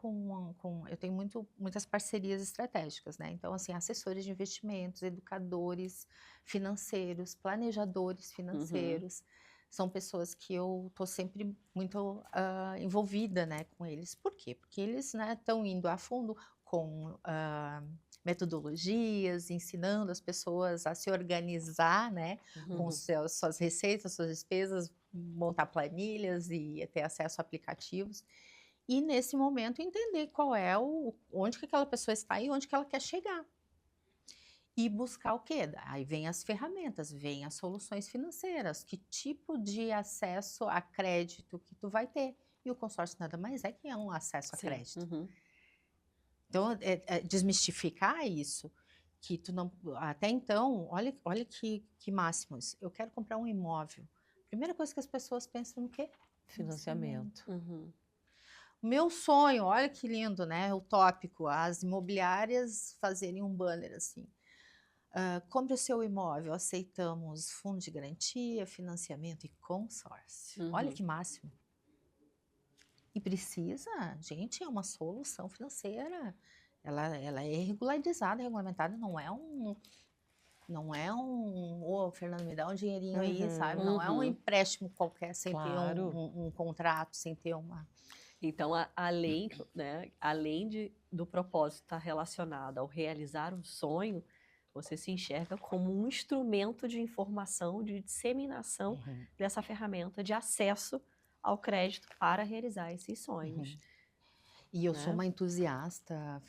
eu tenho muitas parcerias estratégicas, né? Então, assim, assessores de investimentos, educadores financeiros, planejadores Uhum. financeiros, são pessoas que eu tô sempre muito envolvida, né, com eles. Por quê? Porque eles, né, estão indo a fundo com metodologias, ensinando as pessoas a se organizar, né, com Uhum. suas receitas, suas despesas, montar planilhas e ter acesso a aplicativos. E nesse momento entender qual é onde que aquela pessoa está e onde que ela quer chegar. E buscar o quê? Aí vem as ferramentas, vem as soluções financeiras, que tipo de acesso a crédito que tu vai ter. E o consórcio nada mais é que é um acesso a Sim. crédito. Uhum. Então, desmistificar isso, que tu não. Até então, olha que máximos. Eu quero comprar um imóvel. Primeira coisa que as pessoas pensam no quê? Financiamento. Uhum. Meu sonho, olha que lindo, né? Utópico, as imobiliárias fazerem um banner assim. Compre o seu imóvel, aceitamos fundo de garantia, financiamento e consórcio. Olha Uhum. que máximo. E precisa, gente, é uma solução financeira. Ela é regularizada, regulamentada, ô, Fernando, me dá um dinheirinho aí, sabe? Não é um Uhum. empréstimo qualquer, sem ter Claro. um contrato, sem ter uma. Então, além, né, do propósito estar relacionado ao realizar um sonho, você se enxerga como um instrumento de informação, de disseminação Uhum, dessa ferramenta de acesso ao crédito para realizar esses sonhos, uhum. E eu sou né? uma entusiasta,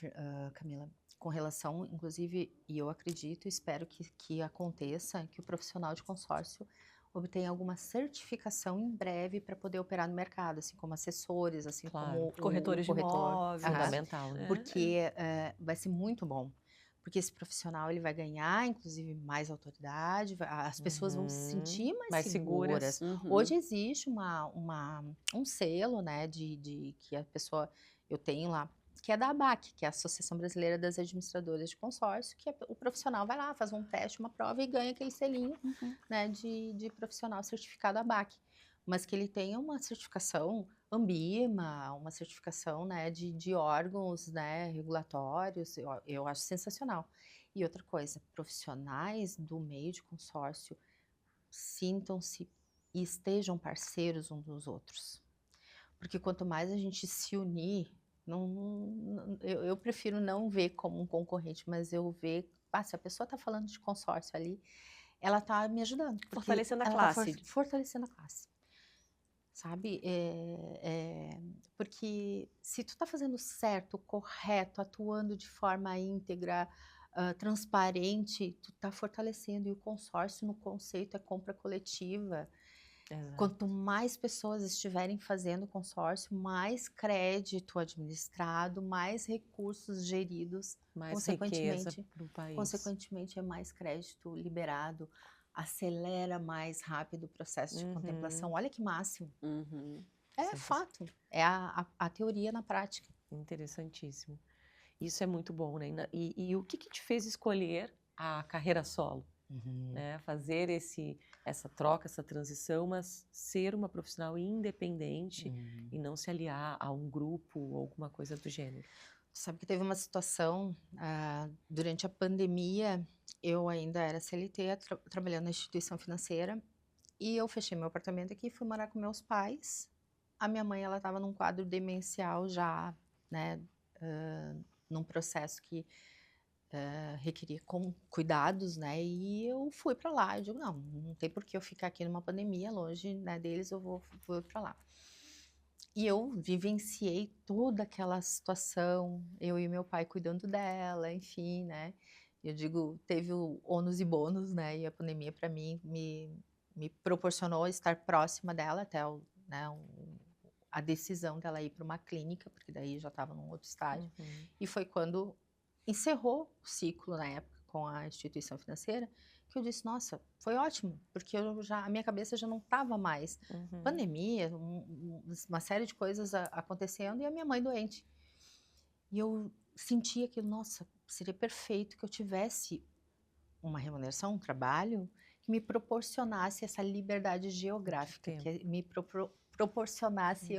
Camila, com relação, inclusive, e eu acredito, espero que aconteça, que o profissional de consórcio obtenha alguma certificação em breve para poder operar no mercado, assim como assessores, assim Claro. como o Corretores de corretor. Aham. imóveis. Fundamental, né? Porque vai ser muito bom. Porque esse profissional ele vai ganhar, inclusive, mais autoridade, as pessoas vão se Uhum. sentir mais Mais seguras. seguras. Uhum. Hoje existe um selo, né, de que a pessoa, eu tenho lá, que é da ABAC, que é a Associação Brasileira das Administradoras de Consórcio, que o profissional vai lá, faz um teste, uma prova e ganha aquele selinho, Uhum. né, de profissional certificado ABAC. Mas que ele tenha uma certificação Ambima, uma certificação, né, de órgãos, né, regulatórios, eu acho sensacional. E outra coisa, profissionais do meio de consórcio sintam-se e estejam parceiros uns dos outros. Porque quanto mais a gente se unir, eu prefiro não ver como um concorrente, mas eu ver, se a pessoa está falando de consórcio ali, ela está me ajudando, porque Fortalecendo a ela está classe. fortalecendo a classe. Sabe? Porque se tu tá fazendo certo, correto, atuando de forma íntegra, transparente, tu tá fortalecendo. E o consórcio, no conceito, é compra coletiva. Exato. Quanto mais pessoas estiverem fazendo consórcio, mais crédito administrado, mais recursos geridos, Mais riqueza consequentemente, para o país. consequentemente é mais crédito liberado, acelera mais rápido o processo de contemplação. Uhum. Olha que máximo. Uhum. É fato, é a teoria na prática. Interessantíssimo. Isso é muito bom, né? E o que te fez escolher a carreira solo? Né? Fazer essa troca, essa transição, mas ser uma profissional independente e não se aliar a um grupo ou alguma coisa do gênero. Sabe que teve uma situação, durante a pandemia, eu ainda era CLT, trabalhando na instituição financeira, e eu fechei meu apartamento aqui e fui morar com meus pais. A minha mãe, ela estava num quadro demencial já, né, num processo que requeria cuidados, né, e eu fui para lá. Eu digo, não tem por que eu ficar aqui numa pandemia, longe, né, deles, eu vou para lá. E eu vivenciei toda aquela situação, eu e meu pai cuidando dela, enfim, né. Eu digo, teve o ônus e bônus, né, e a pandemia para mim me proporcionou estar próxima dela até a decisão dela ir para uma clínica, porque daí já estava num outro estágio. Uhum. E foi quando encerrou o ciclo na época com a instituição financeira, que eu disse, nossa, foi ótimo, porque a minha cabeça já não estava mais Uhum. pandemia, uma série de coisas acontecendo e a minha mãe doente. E eu sentia que, nossa, seria perfeito que eu tivesse uma remuneração, um trabalho que me proporcionasse essa liberdade geográfica, que me proporcionasse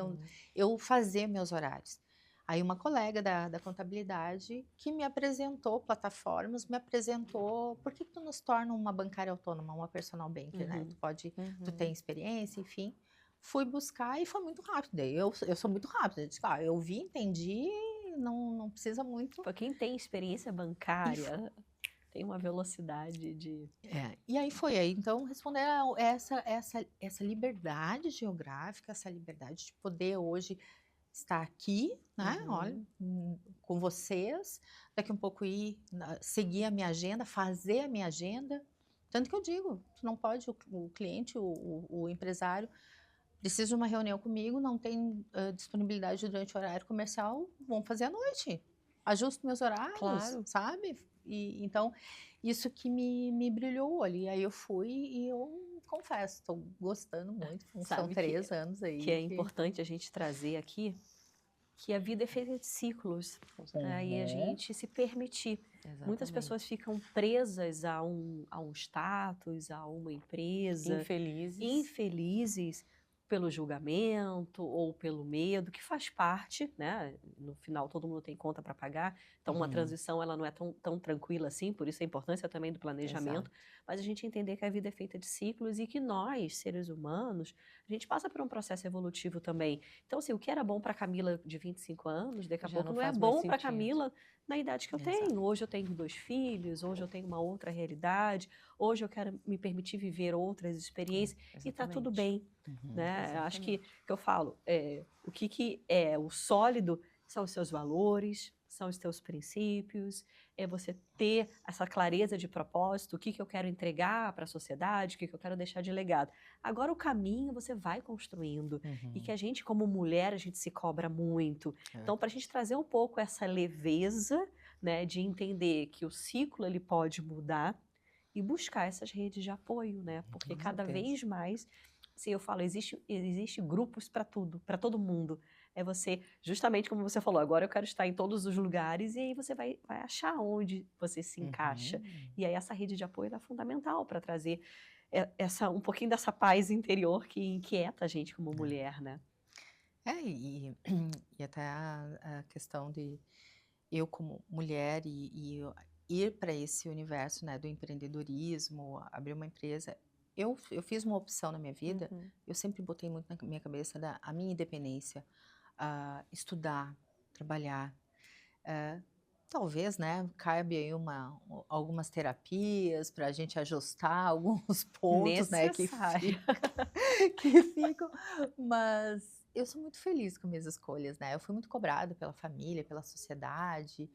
eu fazer meus horários. Aí uma colega da contabilidade que me apresentou plataformas, me apresentou, por que tu nos torna uma bancária autônoma, uma personal banker, né? Tu tem experiência, enfim. Fui buscar e foi muito rápido. Eu sou muito rápida. Eu disse, eu vi, entendi, não precisa muito. Para quem tem experiência bancária, tem uma velocidade de... E aí foi, então, responder a essa liberdade geográfica, essa liberdade de poder hoje estar aqui, né, olha, com vocês, daqui um pouco seguir a minha agenda, fazer a minha agenda, tanto que eu digo, tu não pode, o cliente, o empresário, precisa de uma reunião comigo, não tem disponibilidade durante o horário comercial, vamos fazer à noite, ajusto meus horários, Claro. sabe? E então, isso que me brilhou o olho. E aí eu fui e eu confesso, estou gostando muito. São 3 anos aí. Que é importante a gente trazer aqui que a vida é feita de ciclos. E a gente se permitir. Exatamente. Muitas pessoas ficam presas a um status, a uma empresa. Infelizes pelo julgamento ou pelo medo, que faz parte, né? No final, todo mundo tem conta para pagar. Então, uma transição ela não é tão tranquila assim, por isso a importância também do planejamento. Mas a gente entender que a vida é feita de ciclos e que nós, seres humanos, a gente passa por um processo evolutivo também. Então, assim, o que era bom para a Camila de 25 anos, daqui a pouco não é bom para a Camila na idade que eu tenho. Hoje eu tenho 2 filhos, hoje eu tenho uma outra realidade, hoje eu quero me permitir viver outras experiências e está tudo bem. Né? Acho que eu falo, o que é o sólido são os seus valores, são os teus princípios, é você ter essa clareza de propósito, o que eu quero entregar para a sociedade, o que eu quero deixar de legado. Agora o caminho você vai construindo e que a gente como mulher, a gente se cobra muito. Então para a gente trazer um pouco essa leveza, né, de entender que o ciclo ele pode mudar e buscar essas redes de apoio, né, porque cada vez mais, assim, eu falo, existe grupos para tudo, para todo mundo. É você, justamente como você falou, agora eu quero estar em todos os lugares e aí você vai achar onde você se encaixa. E aí essa rede de apoio é fundamental para trazer um pouquinho dessa paz interior que inquieta a gente como mulher, né? E até a questão de eu como mulher e ir para esse universo, né, do empreendedorismo, abrir uma empresa. Eu fiz uma opção na minha vida, eu sempre botei muito na minha cabeça a minha independência, estudar, trabalhar. Talvez, né, cabe aí algumas terapias para a gente ajustar alguns pontos, né, que ficam, mas eu sou muito feliz com minhas escolhas, né, eu fui muito cobrada pela família, pela sociedade,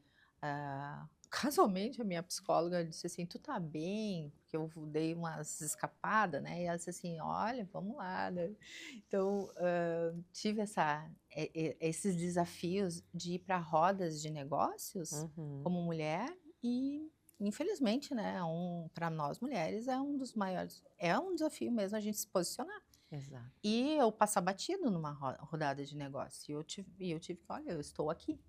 casualmente a minha psicóloga disse assim, tu tá bem? Porque eu dei umas escapadas, né? E ela disse assim, olha, vamos lá, né? Então, tive esses desafios de ir para rodas de negócios como mulher e, infelizmente, né? Para nós mulheres é um dos maiores, é um desafio mesmo a gente se posicionar. Exato. E eu passar batido numa rodada de negócio. E eu tive que, olha, eu estou aqui.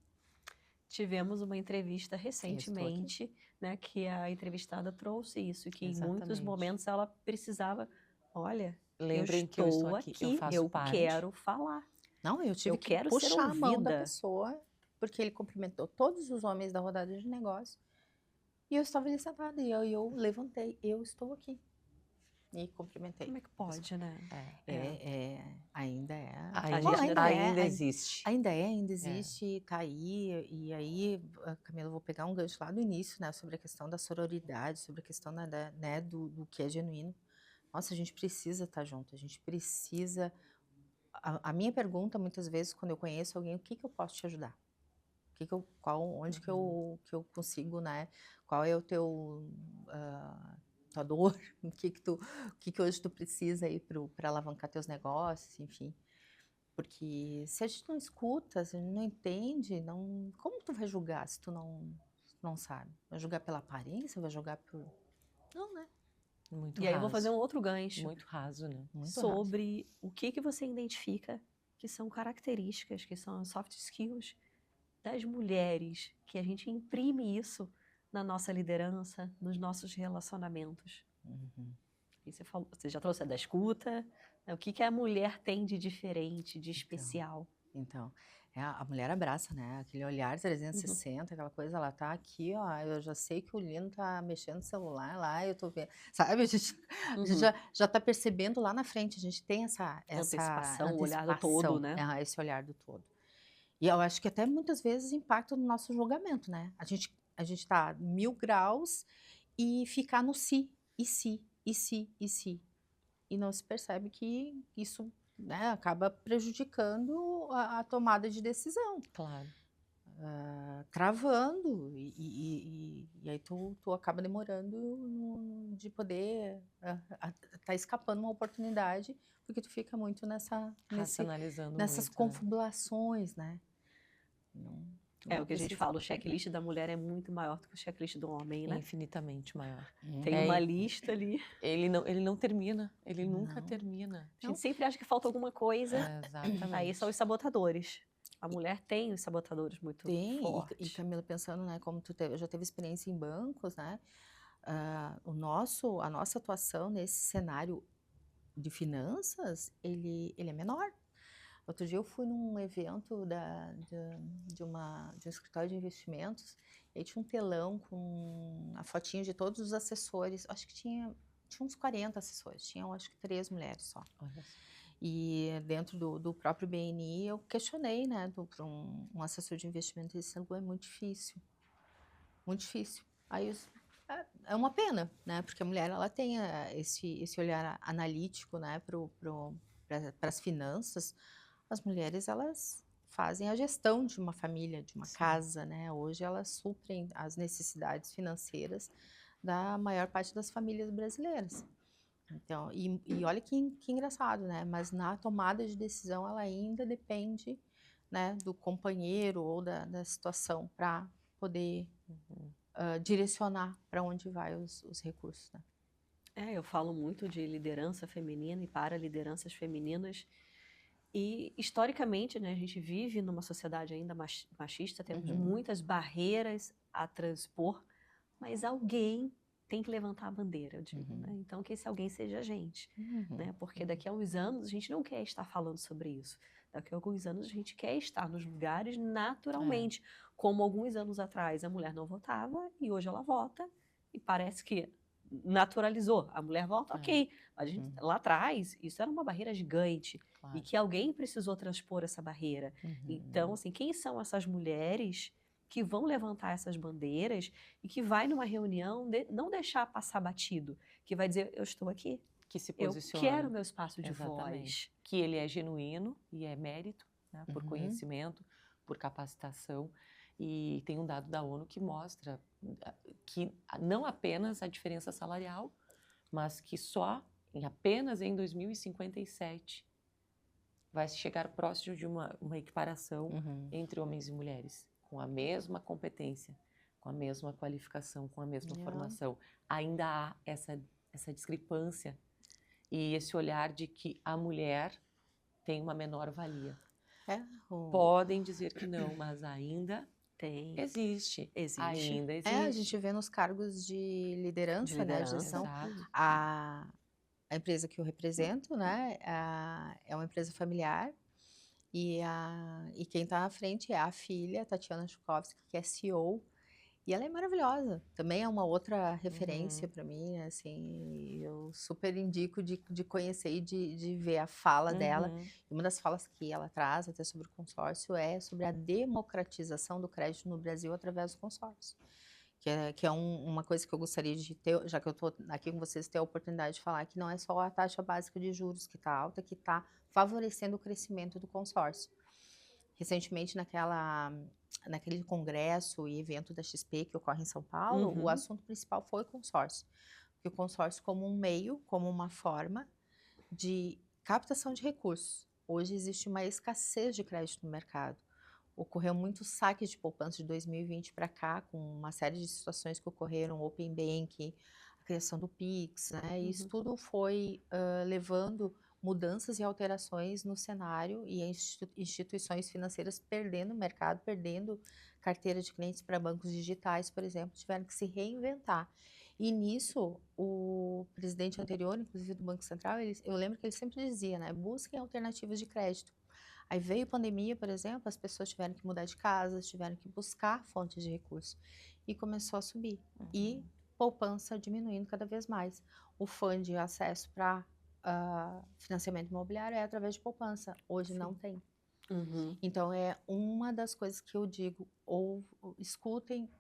Tivemos uma entrevista recentemente, né, que a entrevistada trouxe isso, que em muitos momentos ela precisava, olha, lembrem que eu estou aqui, eu quero falar. Não, eu tive que puxar a mão da pessoa, porque ele cumprimentou todos os homens da rodada de negócio, e eu estava ali sentada, e eu levantei, eu estou aqui. E cumprimentei. Como é que pode, né? Ainda existe. Ainda existe, tá aí. E aí, Camila, eu vou pegar um gancho lá do início, né? Sobre a questão da sororidade, sobre a questão, né, do que é genuíno. Nossa, a gente precisa estar junto, a gente precisa... A minha pergunta, muitas vezes, quando eu conheço alguém, o que eu posso te ajudar? Onde que eu consigo, né? Qual é o teu... tua dor, o que hoje tu precisa aí para alavancar teus negócios, enfim. Porque se a gente não escuta, se a gente não entende, como tu vai julgar se tu não sabe? Vai julgar pela aparência, vai julgar por... Não, né? Muito raso. Aí eu vou fazer um outro gancho. Muito raso, né? Sobre o que você identifica que são características, que são soft skills das mulheres, que a gente imprime isso na nossa liderança, nos nossos relacionamentos. que você já trouxe a da escuta, né? O que a mulher tem de diferente, de especial? Então, a mulher abraça, né? Aquele olhar 360, aquela coisa, ela tá aqui, ó. Eu já sei que o Lino tá mexendo no celular lá, eu tô vendo. Sabe? A gente já tá percebendo lá na frente, a gente tem essa Antecipação, o olhar do todo, antecipação, né? esse olhar do todo. E eu acho que até muitas vezes impacta no nosso julgamento, né? A gente tá 1000 graus e ficar no si, e se, e se, e se. E não se percebe que isso, né, acaba prejudicando a tomada de decisão, Claro. travando, e aí tu acaba demorando de poder tá escapando uma oportunidade, porque tu fica muito Racionalizando nessas muito, né? confabulações, né? Não, É o que a gente precisa. fala, o checklist da mulher é muito maior do que o checklist do homem, né? Infinitamente maior. Tem É, uma lista ali. Ele não termina, ele nunca Não. termina. A gente sempre acha que falta alguma coisa. Exatamente. Aí são os sabotadores. A mulher tem os sabotadores muito Tem, e fortes. Camila, pensando, né, como já teve experiência em bancos, né, a nossa atuação nesse cenário de finanças, ele é menor. Outro dia eu fui num evento de um escritório de investimentos, e aí tinha um telão com a fotinha de todos os assessores, acho que tinha uns 40 assessores, tinham acho que 3 mulheres só. Olha só. E dentro do próprio BNI, eu questionei, né, para um assessor de investimento, ele disse, "Lu, é muito difícil, muito difícil." Aí é uma pena, né, porque a mulher ela tem esse olhar analítico, né, para as finanças. As mulheres elas fazem a gestão de uma família, de uma Sim. casa, né, hoje elas suprem as necessidades financeiras da maior parte das famílias brasileiras. Então, e olha que engraçado, né? Mas na tomada de decisão ela ainda depende, né, do companheiro ou da situação para poder direcionar para onde vai os recursos, né? Eu falo muito de liderança feminina e para lideranças femininas. E, historicamente, né, a gente vive numa sociedade ainda machista, temos muitas barreiras a transpor, mas alguém tem que levantar a bandeira, eu digo, né? Então, que esse alguém seja a gente, né? Porque daqui a uns anos a gente não quer estar falando sobre isso. Daqui a alguns anos a gente quer estar nos lugares naturalmente, como alguns anos atrás a mulher não votava e hoje ela vota e parece que naturalizou. A mulher vota, ok. A gente, lá atrás, isso era uma barreira gigante. Claro. E que alguém precisou transpor essa barreira. Então, assim, quem são essas mulheres que vão levantar essas bandeiras e que vai numa reunião não deixar passar batido, que vai dizer, eu estou aqui, Que se eu posiciona. quero meu espaço de Exatamente. voz. Que ele é genuíno e é mérito, né, por conhecimento, por capacitação. E tem um dado da ONU que mostra que não apenas a diferença salarial, mas que apenas em 2057 vai se chegar próximo de uma equiparação entre homens e mulheres, com a mesma competência, com a mesma qualificação, com a mesma formação. Ainda há essa discrepância e esse olhar de que a mulher tem uma menor valia. Podem dizer que não, mas ainda existe. Ainda existe. A gente vê nos cargos de liderança, né, de gestão, a empresa que eu represento, né, é uma empresa familiar e quem está à frente é a filha, Tatiana Chukovsky, que é CEO, e ela é maravilhosa. Também é uma outra referência para mim, assim, eu super indico de conhecer e de ver a fala dela. E uma das falas que ela traz até sobre o consórcio é sobre a democratização do crédito no Brasil através do consórcio. Que é uma coisa que eu gostaria de ter, já que eu estou aqui com vocês, ter a oportunidade de falar que não é só a taxa básica de juros que está alta, que está favorecendo o crescimento do consórcio. Recentemente, naquele congresso e evento da XP que ocorre em São Paulo, o assunto principal foi o consórcio. Porque o consórcio como um meio, como uma forma de captação de recursos. Hoje existe uma escassez de crédito no mercado. Ocorreu muitos saques de poupança de 2020 para cá, com uma série de situações que ocorreram, Open Bank, a criação do Pix, né? E isso tudo foi levando mudanças e alterações no cenário e instituições financeiras perdendo mercado, perdendo carteira de clientes para bancos digitais, por exemplo, tiveram que se reinventar. E nisso, o presidente anterior, inclusive do Banco Central, eu lembro que ele sempre dizia, né, busquem alternativas de crédito. Aí veio pandemia, por exemplo, as pessoas tiveram que mudar de casa, tiveram que buscar fontes de recurso. E começou a subir. E poupança diminuindo cada vez mais. O fundo de acesso para financiamento imobiliário é através de poupança. Hoje não tem. Então, é uma das coisas que eu digo, ou escutem,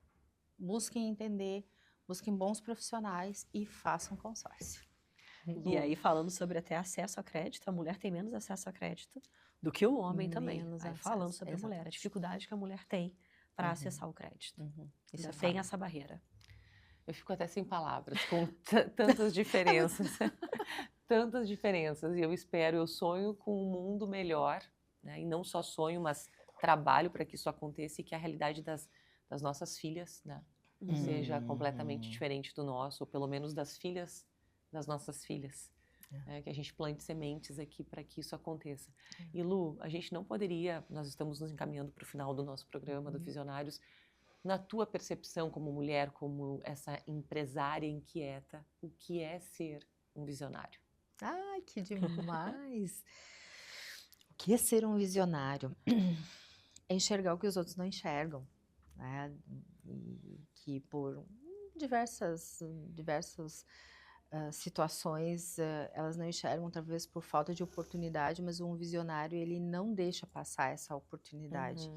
busquem entender, busquem bons profissionais e façam consórcio. E aí, falando sobre até acesso a crédito, a mulher tem menos acesso a crédito do que o homem também. Menos Aí, acesso, falando sobre a mulher, a exatamente. dificuldade que a mulher tem para acessar o crédito. Isso Ainda é tem fato. essa barreira. Eu fico até sem palavras, com tantas diferenças. Tantas diferenças. E eu espero, eu sonho com um mundo melhor, né? E não só sonho, mas trabalho para que isso aconteça e que a realidade das nossas filhas, né, seja completamente diferente do nosso, ou pelo menos das filhas das nossas filhas. Né? Que a gente plante sementes aqui para que isso aconteça. E Lu, a gente não poderia, nós estamos nos encaminhando para o final do nosso programa, do Visionários. Na tua percepção como mulher, como essa empresária inquieta, o que é ser um visionário? Ai, que demais! O que é ser um visionário? É enxergar o que os outros não enxergam, né? E que por diversas situações elas não enxergam, talvez por falta de oportunidade, mas um visionário ele não deixa passar essa oportunidade.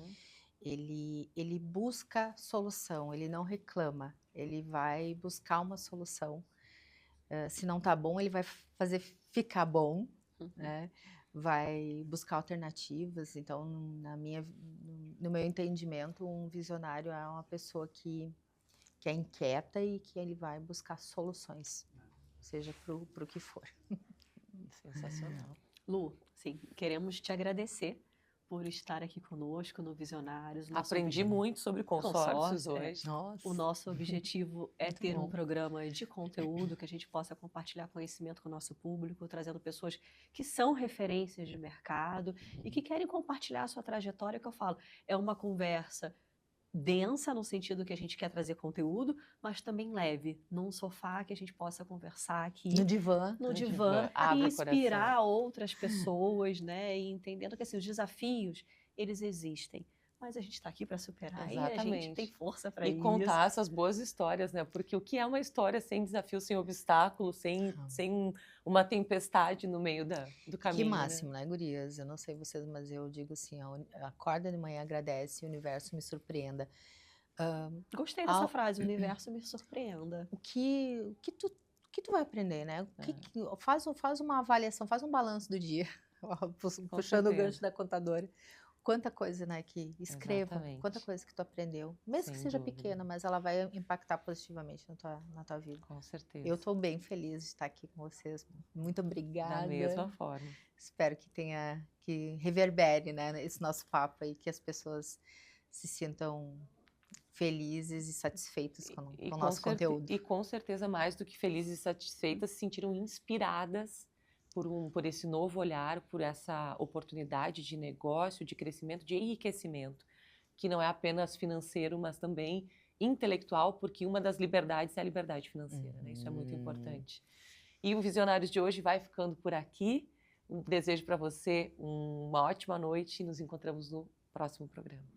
Ele busca solução, ele não reclama, ele vai buscar uma solução. Se não tá bom, ele vai fazer ficar bom, né? Vai buscar alternativas. Então, no meu entendimento, um visionário é uma pessoa que é inquieta e que ele vai buscar soluções, seja pro que for. Sensacional. Lu, sim, queremos te agradecer por estar aqui conosco no Visionários. Aprendi muito sobre consórcios hoje. Nossa. O nosso objetivo é Muito ter um bom. programa de conteúdo que a gente possa compartilhar conhecimento com o nosso público, trazendo pessoas que são referências de mercado e que querem compartilhar a sua trajetória, que eu falo, é uma conversa densa no sentido que a gente quer trazer conteúdo, mas também leve, num sofá que a gente possa conversar aqui. No divã. No divã, Abre e o coração. inspirar outras pessoas, né? E entendendo que assim, os desafios, eles existem. Mas a gente está aqui para superar e a gente Exatamente. tem força para E isso. contar essas boas histórias, né? Porque o que é uma história sem desafio, sem obstáculo, sem uma tempestade no meio do caminho? Que máximo, né, gurias? Eu não sei vocês, mas eu digo assim, acorda de manhã, agradece, o universo me surpreenda. Gostei dessa frase, o universo me surpreenda. O que tu vai aprender, né? Faz uma avaliação, faz um balanço do dia, puxando o gancho da contadora. Quanta coisa, né, que escreva, Exatamente. quanta coisa que tu aprendeu, mesmo Sem que seja dúvida. pequena, mas ela vai impactar positivamente na tua vida. Com certeza. Eu estou bem feliz de estar aqui com vocês, muito obrigada. Da mesma forma. Espero que reverbere, né, esse nosso papo aí, que as pessoas se sintam felizes e satisfeitas com o nosso conteúdo. E com certeza, mais do que felizes e satisfeitas, se sentiram inspiradas por esse novo olhar, por essa oportunidade de negócio, de crescimento, de enriquecimento, que não é apenas financeiro, mas também intelectual, porque uma das liberdades é a liberdade financeira, né? Isso é muito importante. E o Visionários de hoje vai ficando por aqui. Desejo para você uma ótima noite e nos encontramos no próximo programa.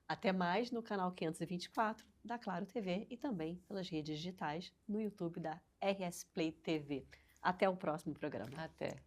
Até mais no canal 524 da Claro TV e também pelas redes digitais no YouTube da RS Play TV. Até o próximo programa. Até.